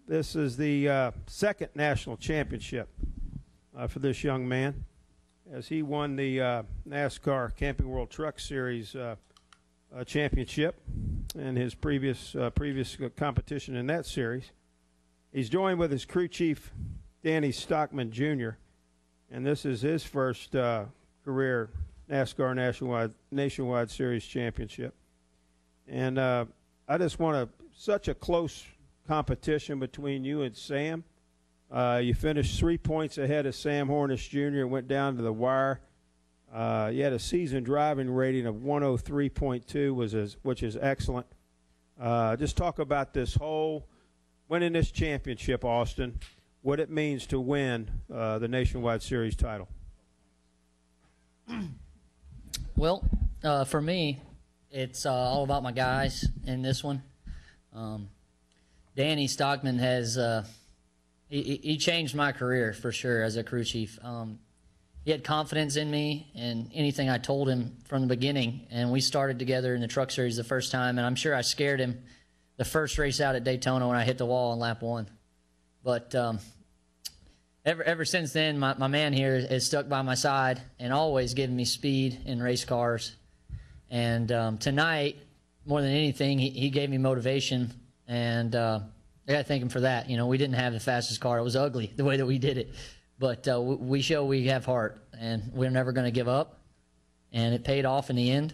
this is the second national championship for this young man, as he won the NASCAR Camping World Truck Series championship in his previous competition in that series. He's joined with his crew chief, Danny Stockman Jr., and this is his first career NASCAR Nationwide Series championship. And I just want such a close competition between you and Sam. You finished 3 points ahead of Sam Hornish Jr. Went down to the wire. You had a season driving rating of 103.2, which is excellent. Just talk about this whole winning this championship, Austin, what it means to win the Nationwide Series title. Well, for me, it's all about my guys in this one. Danny Stockman has he changed my career for sure as a crew chief. He had confidence in me and anything I told him from the beginning, and we started together in the truck series the first time, and I'm sure I scared him the first race out at Daytona when I hit the wall on lap 1. But ever since then, my man here has stuck by my side and always given me speed in race cars. And tonight, more than anything, he gave me motivation, and I got to thank him for that. You know, we didn't have the fastest car. It was ugly the way that we did it. But we show we have heart, and we're never going to give up. And it paid off in the end.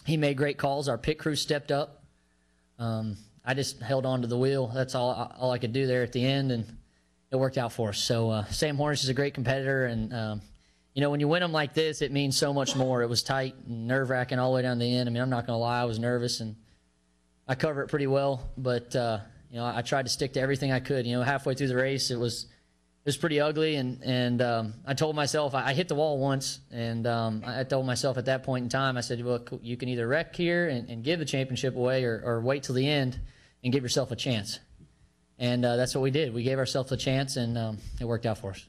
He made great calls. Our pit crew stepped up. I just held on to the wheel. That's all I could do there at the end, and it worked out for us. So Sam Hornish is a great competitor, and you know, when you win them like this, it means so much more. It was tight and nerve-wracking all the way down to the end. I mean, I'm not going to lie, I was nervous, and I cover it pretty well. But you know, I tried to stick to everything I could. You know, halfway through the race, it was pretty ugly, and I told myself I hit the wall once, and I told myself at that point in time, I said, well, you can either wreck here and give the championship away, or wait till the end and give yourself a chance. And that's what we did. We gave ourselves a chance, and it worked out for us.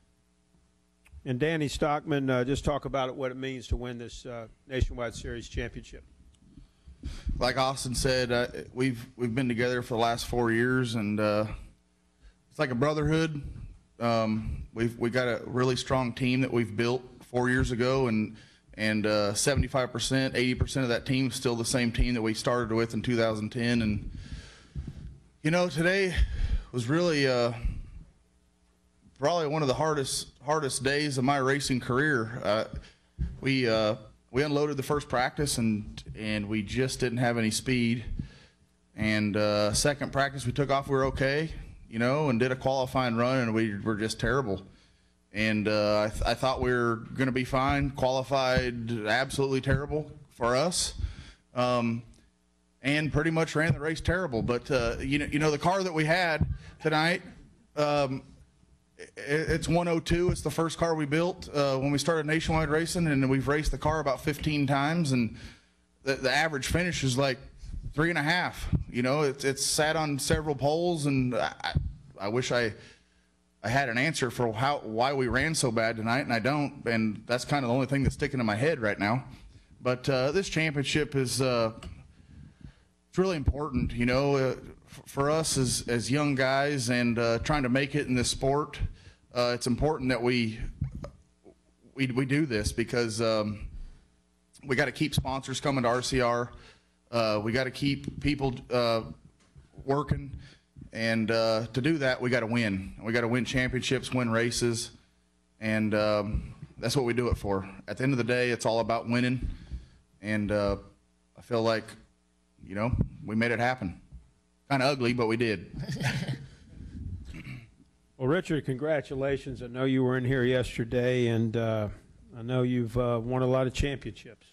And Danny Stockman, just talk about what it means to win this Nationwide Series championship. Like Austin said, we've been together for the last 4 years, and it's like a brotherhood. We got a really strong team that we've built 4 years ago, and 75%, 80% of that team is still the same team that we started with in 2010. And you know, today was really probably one of the hardest days of my racing career. We unloaded the first practice, and we just didn't have any speed. And second practice we took off, we were okay, you know, and did a qualifying run, and we were just terrible. And I thought we were going to be fine. Qualified absolutely terrible for us, and pretty much ran the race terrible. But you know, the car that we had tonight, it's 102. It's the first car we built when we started Nationwide Racing, and we've raced the car about 15 times, and the average finish is like 3.5. You know, it's sat on several poles, and I wish I had an answer for why we ran so bad tonight, and I don't, and that's kind of the only thing that's sticking in my head right now. But this championship is it's really important, you know, for us as young guys and trying to make it in this sport. It's important that we do this, because we got to keep sponsors coming to RCR. We got to keep people working, and to do that, we got to win. We got to win championships, win races, and that's what we do it for. At the end of the day, it's all about winning, and I feel like, you know, we made it happen. Kind of ugly, but we did. Well, Richard, congratulations. I know you were in here yesterday, and I know you've won a lot of championships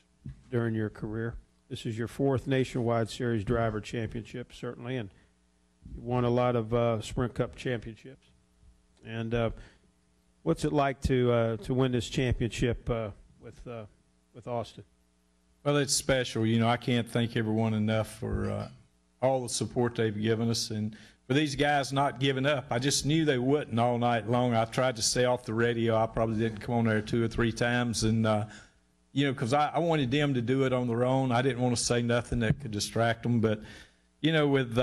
during your career. This is your 4th Nationwide Series driver championship, certainly, and you won a lot of Sprint Cup championships. And what's it like to win this championship with Austin? Well, it's special. You know, I can't thank everyone enough for all the support they've given us, and for these guys not giving up. I just knew they wouldn't all night long. I tried to stay off the radio. I probably didn't come on there 2 or 3 times, and you know, because I wanted them to do it on their own. I didn't want to say nothing that could distract them. But you know, with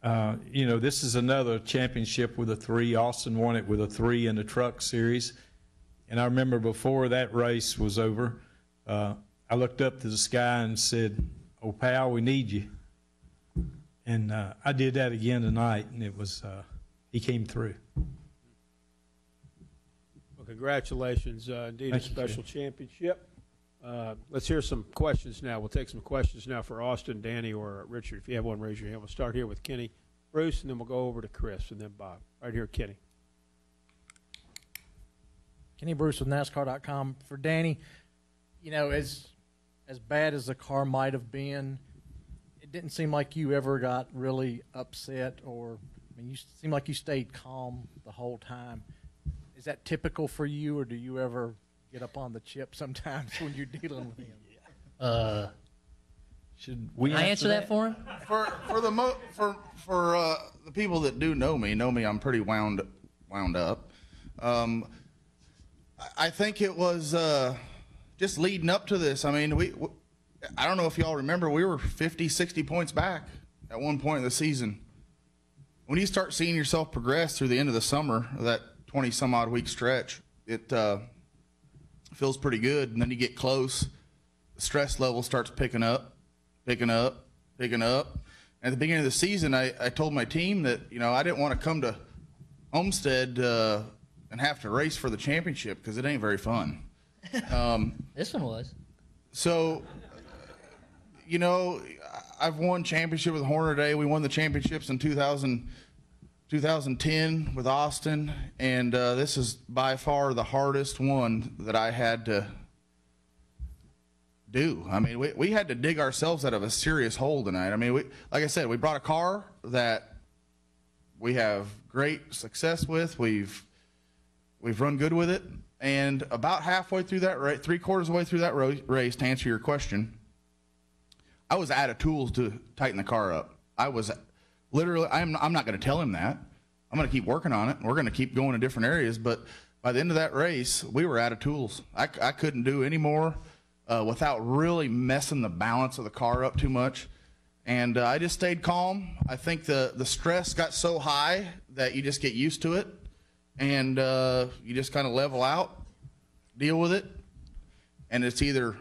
You know, this is another championship with a 3. Austin won it with a 3 in the truck series. And I remember before that race was over, I looked up to the sky and said, "Oh, pal, we need you." And I did that again tonight, and it was, he came through. Well, congratulations. Indeed, a Thank you, special championship. Let's hear some questions now. We'll take some questions now for Austin, Danny, or Richard. If you have one, raise your hand. We'll start here with Kenny, Bruce, and then we'll go over to Chris, and then Bob. Right here, Kenny. Kenny Bruce with NASCAR.com. For Danny, you know, as bad as the car might have been, it didn't seem like you ever got really upset, or, I mean, you seemed like you stayed calm the whole time. Is that typical for you, or do you ever get up on the chip sometimes when you're dealing with him? Should we Can I answer that for him? For the people that do know me, I'm pretty wound up. I think it was just leading up to this. I mean, I don't know if y'all remember, we were 50, 60 points back at one point in the season. When you start seeing yourself progress through the end of the summer, that 20-some-odd week stretch, it feels pretty good. And then you get close, the stress level starts picking up. And at the beginning of the season, I told my team that, you know, I didn't want to come to Homestead and have to race for the championship because it ain't very fun. This one was. So, you know, I've won championship with Horner Day. We won the championships in 2010 with Austin, and this is by far the hardest one that I had to do. I mean, we had to dig ourselves out of a serious hole tonight. I mean, like I said, we brought a car that we have great success with. We've run good with it, and about halfway through that race, 3/4 of the way through that race, to answer your question, I was out of tools to tighten the car up. I was literally, I'm not going to tell him that. I'm going to keep working on it. We're going to keep going in different areas, but by the end of that race, we were out of tools. I couldn't do any more without really messing the balance of the car up too much. And I just stayed calm. I think the stress got so high that you just get used to it, and you just kind of level out, deal with it, and it's either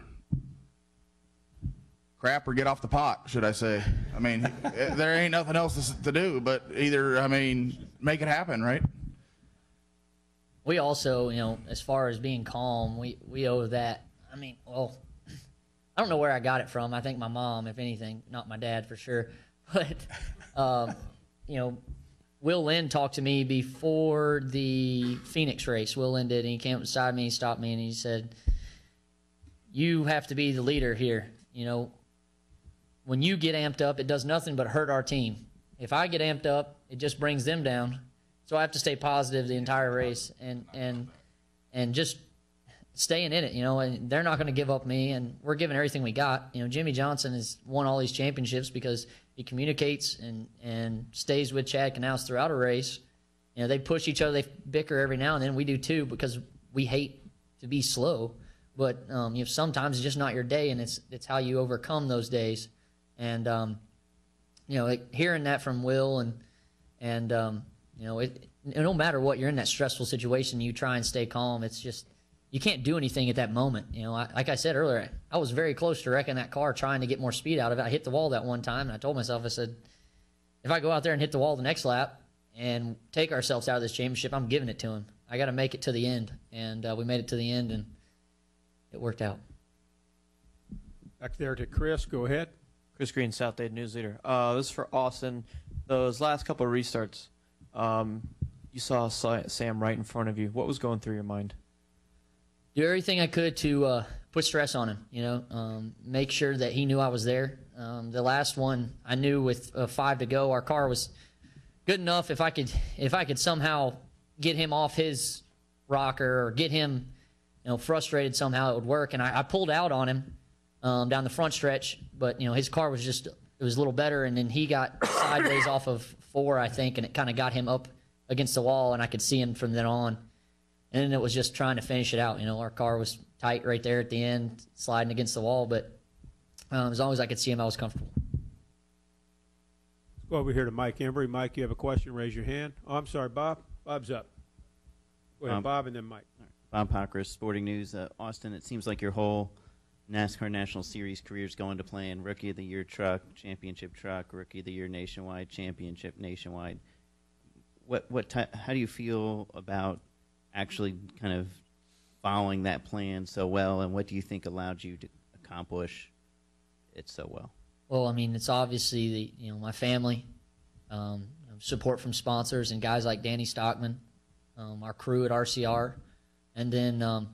crap or get off the pot, should I say. I mean, there ain't nothing else to do but either, I mean, make it happen, right? We also, you know, as far as being calm, we owe that. I mean, well, I don't know where I got it from. I think my mom, if anything, not my dad for sure. But, you know, Will Lynn talked to me before the Phoenix race. Will Lynn did, and he came up beside me, he stopped me, and he said, "You have to be the leader here. You know, when you get amped up, it does nothing but hurt our team. If I get amped up, it just brings them down. So I have to stay positive the entire race and just staying in it, you know, and they're not going to give up me, and we're giving everything we got. You know, Jimmy Johnson has won all these championships because he communicates and stays with Chad Knaus throughout a race. You know, they push each other, they bicker every now and then. We do too because we hate to be slow. But you know, sometimes it's just not your day, and it's how you overcome those days. And you know, hearing that from Will and you know, no matter what, you're in that stressful situation, you try and stay calm. It's just you can't do anything at that moment. You know, like I said earlier, I was very close to wrecking that car trying to get more speed out of it. I hit the wall that one time, and I told myself, I said, if I go out there and hit the wall the next lap and take ourselves out of this championship, I'm giving it to him. I got to make it to the end, and we made it to the end, and it worked out. Back there to Chris. Go ahead. Chris Green, South Dade News Leader. This is for Austin. Those last couple of restarts, you saw Sam right in front of you. What was going through your mind? Do everything I could to put stress on him, you know, make sure that he knew I was there. The last one, I knew with 5 to go, our car was good enough. If I could somehow get him off his rocker or get him, you know, frustrated somehow, it would work. And I pulled out on him down the front stretch, but, you know, his car was just, it was a little better. And then he got sideways off of 4, I think, and it kind of got him up against the wall, and I could see him from then on. And then it was just trying to finish it out. You know, our car was tight right there at the end, sliding against the wall, but as long as I could see him, I was comfortable. Go over here to Mike Embry. Mike, you have a question? Raise your hand. Oh, I'm sorry, Bob. Bob's up. Go ahead, Bob, and then Mike. Bob Pockris, Sporting News. Austin, it seems like your whole NASCAR National Series career is going to plan Rookie of the Year truck, Championship truck, Rookie of the Year nationwide, Championship nationwide. How do you feel about actually kind of following that plan so well, and what do you think allowed you to accomplish it so well? Well, I mean, it's obviously my family, support from sponsors and guys like Danny Stockman, our crew at RCR, and then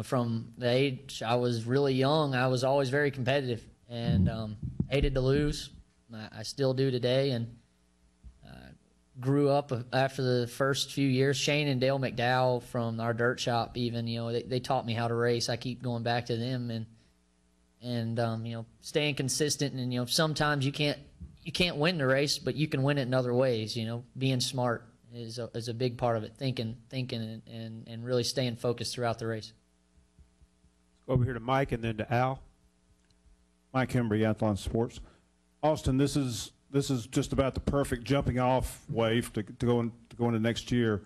from the age I was really young, I was always very competitive and hated to lose. I still do today, and grew up after the first few years. Shane and Dale McDowell from our dirt shop, even they taught me how to race. I keep going back to them and staying consistent. And sometimes you can't win the race, but you can win it in other ways. Being smart is a big part of it. Thinking and really staying focused throughout the race. Let's go over here to Mike and then to Al. Mike Embry, Athlon Sports. Austin, this is just about the perfect jumping off wave to go into next year.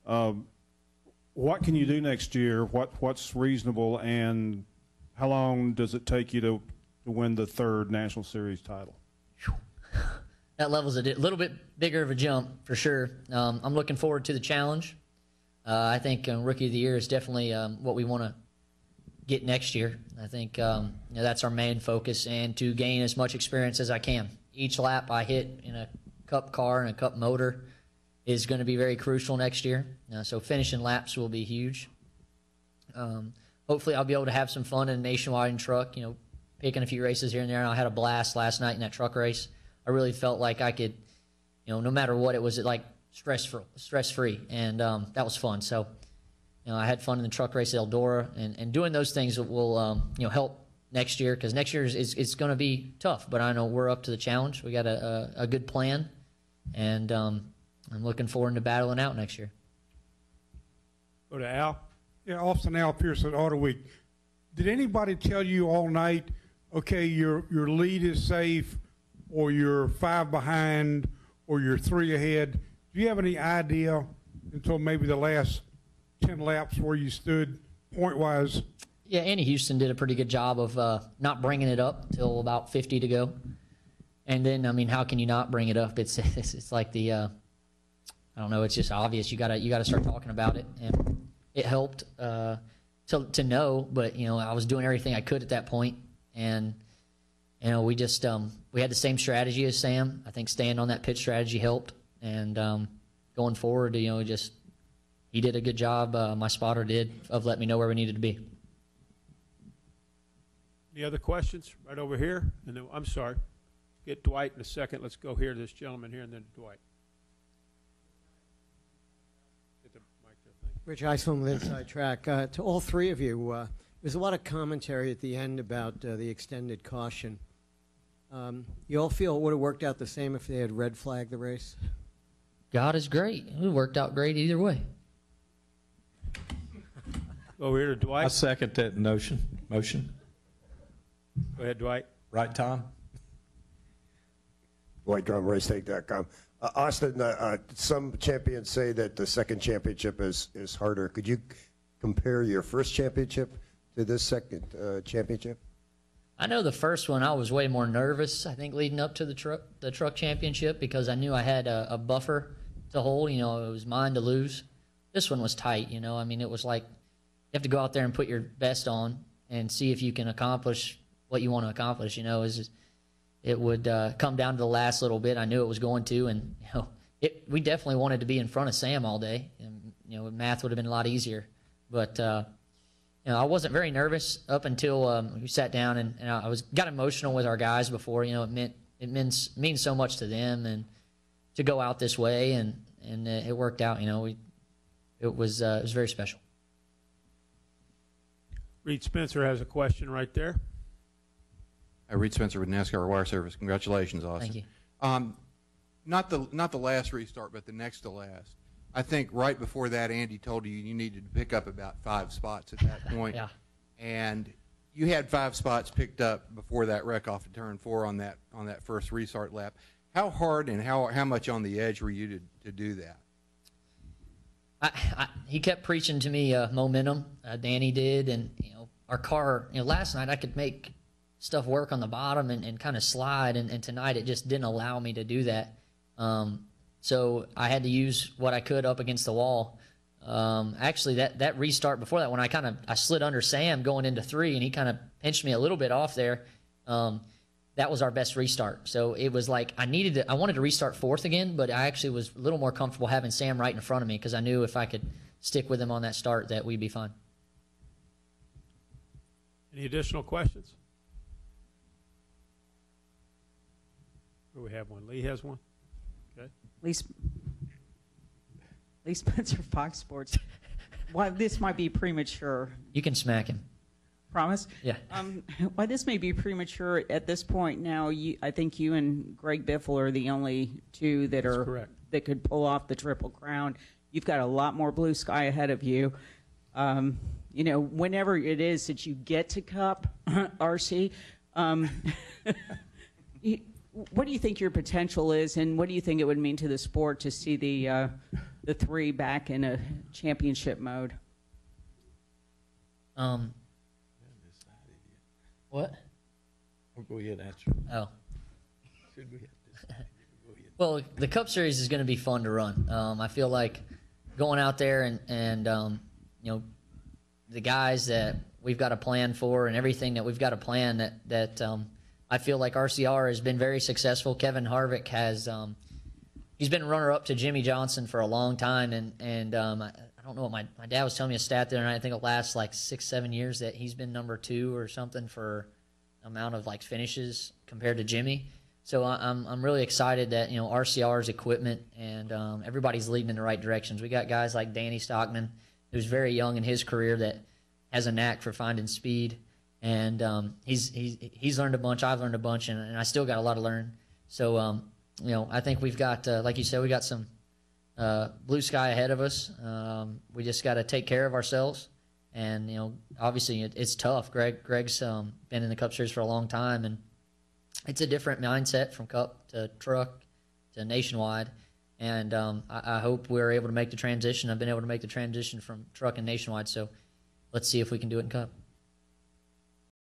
What can you do next year? What's reasonable, and how long does it take you to win the third National Series title? That level's a little bit bigger of a jump for sure. I'm looking forward to the challenge. I think Rookie of the Year is definitely what we want to get next year. I think that's our main focus, and to gain as much experience as I can. Each lap I hit in a Cup car and a Cup motor is going to be very crucial next year. So finishing laps will be huge. Hopefully I'll be able to have some fun in Nationwide and truck, picking a few races here and there. And I had a blast last night in that truck race. I really felt like I could, no matter what, it was like stress-free, and that was fun. So, I had fun in the truck race at Eldora, and doing those things will, help next year, because next year is going to be tough. But I know we're up to the challenge. We got a good plan, and I'm looking forward to battling out next year. Go to Al. Yeah, Austin, Al Pierce at Auto Week. Did anybody tell you all night, okay, your lead is safe, or you're 5 behind, or you're 3 ahead? Do you have any idea until maybe the last 10 laps where you stood point-wise? Yeah, Andy Houston did a pretty good job of not bringing it up till about 50 to go. And then, how can you not bring it up? It's like the I don't know. It's just obvious. You gotta start talking about it, and it helped to know. But I was doing everything I could at that point, and we just we had the same strategy as Sam. I think staying on that pit strategy helped, and going forward, he did a good job. My spotter did, of letting me know where we needed to be. Any other questions? Right over here. And then, I'm sorry. Get Dwight in a second. Let's go here to this gentleman here, and then Dwight. Get the mic there, thank you. Rich Iceland, Inside Track. To all three of you, there's a lot of commentary at the end about the extended caution. You all feel it would have worked out the same if they had red flagged the race? God is great. It worked out great either way. Over here to Dwight. I second that motion. Go ahead, Dwight. Right, Tom? Dwight Drum, RaceTake.com. Austin, some champions say that the second championship is harder. Could you compare your first championship to this second championship? I know the first one I was way more nervous, I think, leading up to the truck championship, because I knew I had a buffer to hold. It was mine to lose. This one was tight, it was like you have to go out there and put your best on and see if you can accomplish what you want to accomplish. It would come down to the last little bit. I knew it was going to, and we definitely wanted to be in front of Sam all day, and math would have been a lot easier. But I wasn't very nervous up until we sat down, and I got emotional with our guys before. It means so much to them, and to go out this way, and it worked out. It was very special. Reed Spencer has a question right there. Reed Spencer with NASCAR Wire Service. Congratulations, Austin. Thank you. Not the last restart, but the next to last. I think right before that, Andy told you needed to pick up about 5 spots at that point. Yeah. And you had 5 spots picked up before that wreck off of turn 4 on that first restart lap. How hard and how much on the edge were you to do that? He kept preaching to me momentum. Danny did, and our car. Last night I could make stuff work on the bottom and kind of slide, and tonight it just didn't allow me to do that. So I had to use what I could up against the wall. Actually, that restart before that, when I slid under Sam going into 3, and he kind of pinched me a little bit off there. That was our best restart. So it was like I wanted to restart 4th again, but I actually was a little more comfortable having Sam right in front of me because I knew if I could stick with him on that start that we'd be fine. Any additional questions? We have one. Lee has one. Okay. Lee Spencer, Fox Sports. Well, this might be premature. You can smack him. Promise? Yeah. While this may be premature at this point now, I think you and Greg Biffle are the only two that could pull off the Triple Crown. You've got a lot more blue sky ahead of you. Whenever it is that you get to Cup, RC, what do you think your potential is, and what do you think it would mean to the sport to see the 3 back in a championship mode? What? We'll go ahead and answer. Oh. Well, the Cup Series is going to be fun to run. I feel like going out there and the guys that we've got a plan for and everything that we've got a plan that I feel like RCR has been very successful. Kevin Harvick has he's been runner-up to Jimmy Johnson for a long time, and I don't know what my dad was telling me a stat there, and I think it lasts like 6-7 years that he's been number 2 or something for amount of like finishes compared to Jimmy. So I'm really excited that RCR's equipment and everybody's leading in the right directions. We got guys like Danny Stockman, who's very young in his career, that has a knack for finding speed, and he's learned a bunch. I've learned a bunch, and I still got a lot to learn. So I think we've got like you said, we got some blue sky ahead of us. We just got to take care of ourselves, and obviously it's tough. Greg's been in the Cup Series for a long time, and it's a different mindset from Cup to Truck to Nationwide, and I hope we're able to make the transition. I've been able to make the transition from Truck and Nationwide, so let's see if we can do it in Cup.